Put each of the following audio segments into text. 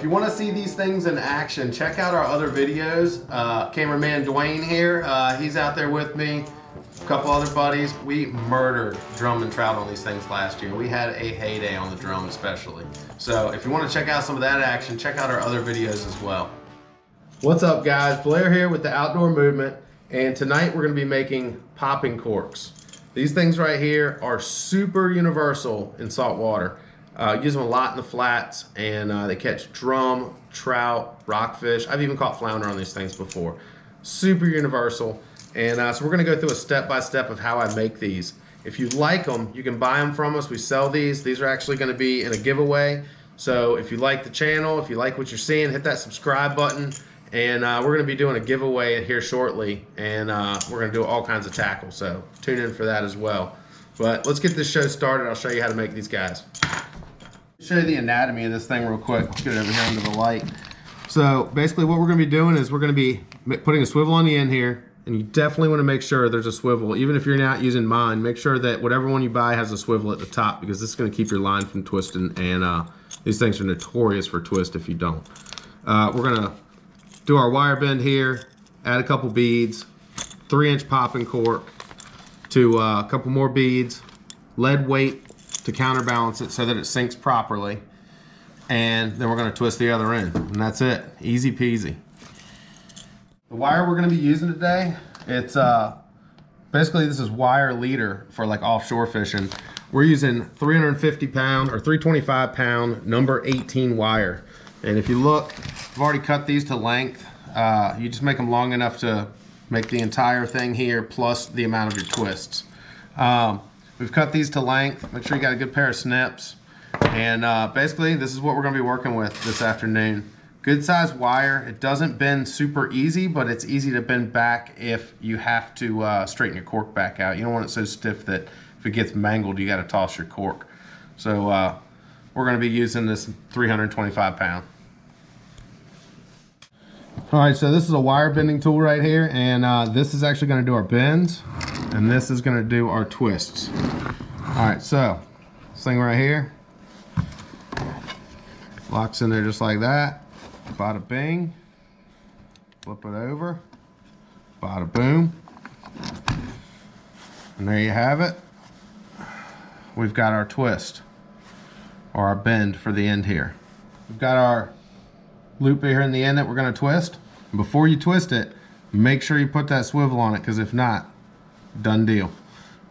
if you want to see these things in action, check out our other videos. Cameraman Dwayne here, he's out there with me. A couple other buddies. We murdered drum and trout on these things last year. We had a heyday on the drum especially. So if you want to check out some of that action, check out our other videos as well. What's up guys, Blair here with the Outdoor Movement, and tonight we're going to be making popping corks. These things right here are super universal in salt water. Use them a lot in the flats, and they catch drum, trout, rockfish. I've even caught flounder on these things before. Super universal. And so we're going to go through a step-by-step of how I make these. If you like them, you can buy them from us. We sell these. These are actually going to be in a giveaway. So if you like the channel, if you like what you're seeing, hit that subscribe button. And we're going to be doing a giveaway here shortly. And we're going to do all kinds of tackle. So tune in for that as well. But let's get this show started. I'll show you how to make these guys. Show you the anatomy of this thing real quick. Let's get it over here under the light. So basically what we're going to be doing is we're going to be putting a swivel on the end here. And you definitely want to make sure there's a swivel. Even if you're not using mine, make sure that whatever one you buy has a swivel at the top, because this is going to keep your line from twisting, and these things are notorious for twist if you don't. We're going to do our wire bend here, add a couple beads, 3-inch popping cork to a couple more beads, lead weight to counterbalance it so that it sinks properly, and then we're going to twist the other end, and that's it. Easy peasy. The wire we're going to be using today, it's basically this is wire leader for like offshore fishing. We're using 350 pound or 325 pound number 18 wire. And if you look, I've already cut these to length. You just make them long enough to make the entire thing here plus the amount of your twists. We've cut these to length. Make sure you got a good pair of snips. And basically this is what we're going to be working with this afternoon. Good size wire. It doesn't bend super easy, but it's easy to bend back if you have to straighten your cork back out. You don't want it so stiff that if it gets mangled, you got to toss your cork. So we're going to be using this 325 pound. All right, so this is a wire bending tool right here, and this is actually going to do our bends, and this is going to do our twists. All right, so this thing right here locks in there just like that. Bada bing, flip it over, bada boom, and there you have it. We've got our twist, or our bend for the end here. We've got our loop here in the end that we're going to twist. And before you twist it, make sure you put that swivel on it, because if not, done deal.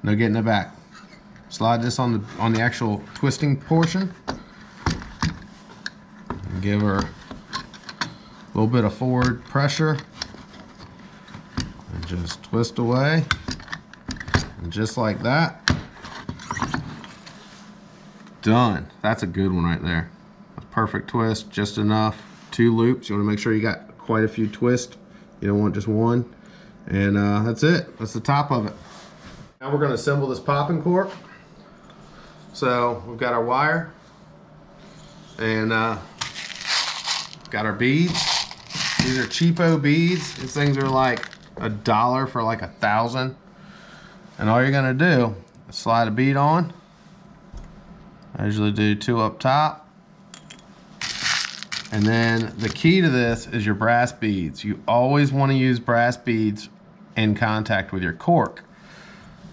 No getting it back. Slide this on the actual twisting portion, and give her a little bit of forward pressure, and just twist away, and just like that, done. That's a good one right there. A perfect twist, just enough. 2 loops. You want to make sure you got quite a few twists. You don't want just one. And that's it. That's the top of it. Now we're going to assemble this popping cork. So we've got our wire, and got our beads. These are cheapo beads. These things are like $1 for like 1,000. And all you're gonna do is slide a bead on. I usually do 2 up top. And then the key to this is your brass beads. You always want to use brass beads in contact with your cork,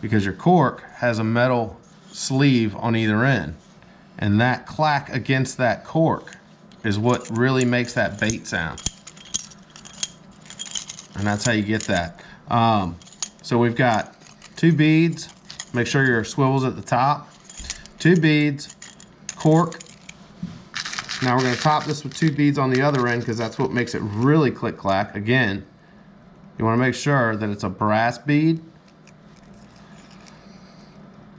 because your cork has a metal sleeve on either end. And that clack against that cork is what really makes that bait sound. And that's how you get that. So we've got 2 beads. Make sure your swivel's at the top. 2 beads, cork. Now we're going to top this with 2 beads on the other end, because that's what makes it really click clack. Again, you want to make sure that it's a brass bead.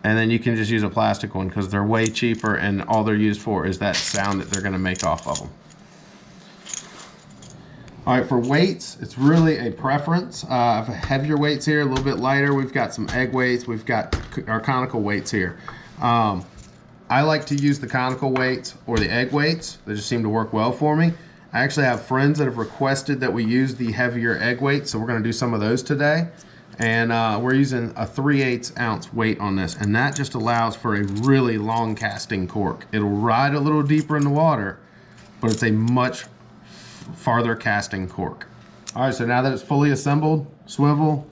And then you can just use a plastic one, because they're way cheaper, and all they're used for is that sound that they're going to make off of them. All right, for weights, it's really a preference. I have heavier weights here, a little bit lighter. We've got some egg weights. We've got our conical weights here. I like to use the conical weights or the egg weights. They just seem to work well for me. I actually have friends that have requested that we use the heavier egg weights, so we're going to do some of those today. And we're using a 3/8 ounce weight on this, and that just allows for a really long casting cork. It'll ride a little deeper in the water, but it's a much farther casting cork. All right, so now that it's fully assembled, swivel,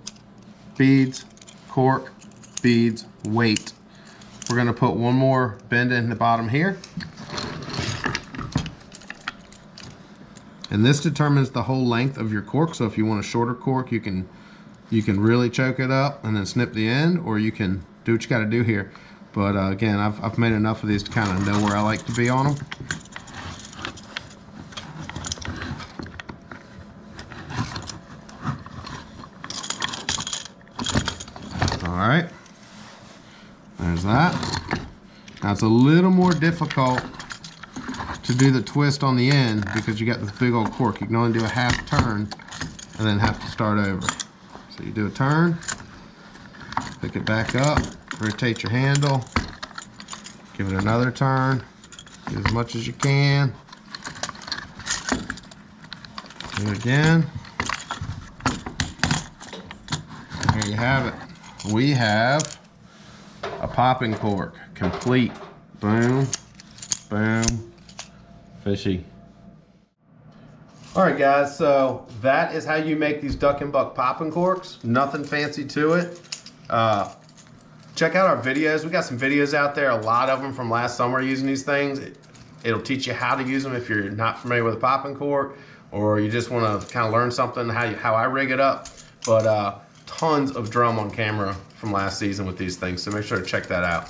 beads, cork, beads, weight. We're gonna put one more bend in the bottom here. And this determines the whole length of your cork. So if you want a shorter cork, you can really choke it up and then snip the end, or you can do what you gotta do here. But again, I've made enough of these to kind of know where I like to be on them. All right, there's that. Now it's a little more difficult to do the twist on the end because you got this big old cork. You can only do a half turn and then have to start over. So you do a turn, pick it back up, rotate your handle, give it another turn, do as much as you can, do it again. There you have it. We have a popping cork, complete. Boom, boom, fishy. All right, guys, so that is how you make these Ducknbuck popping corks. Nothing fancy to it. Check out our videos. We got some videos out there, a lot of them from last summer using these things. It'll teach you how to use them if you're not familiar with a popping cork, or you just want to kind of learn something, how I rig it up. But tons of drum on camera from last season with these things, so make sure to check that out.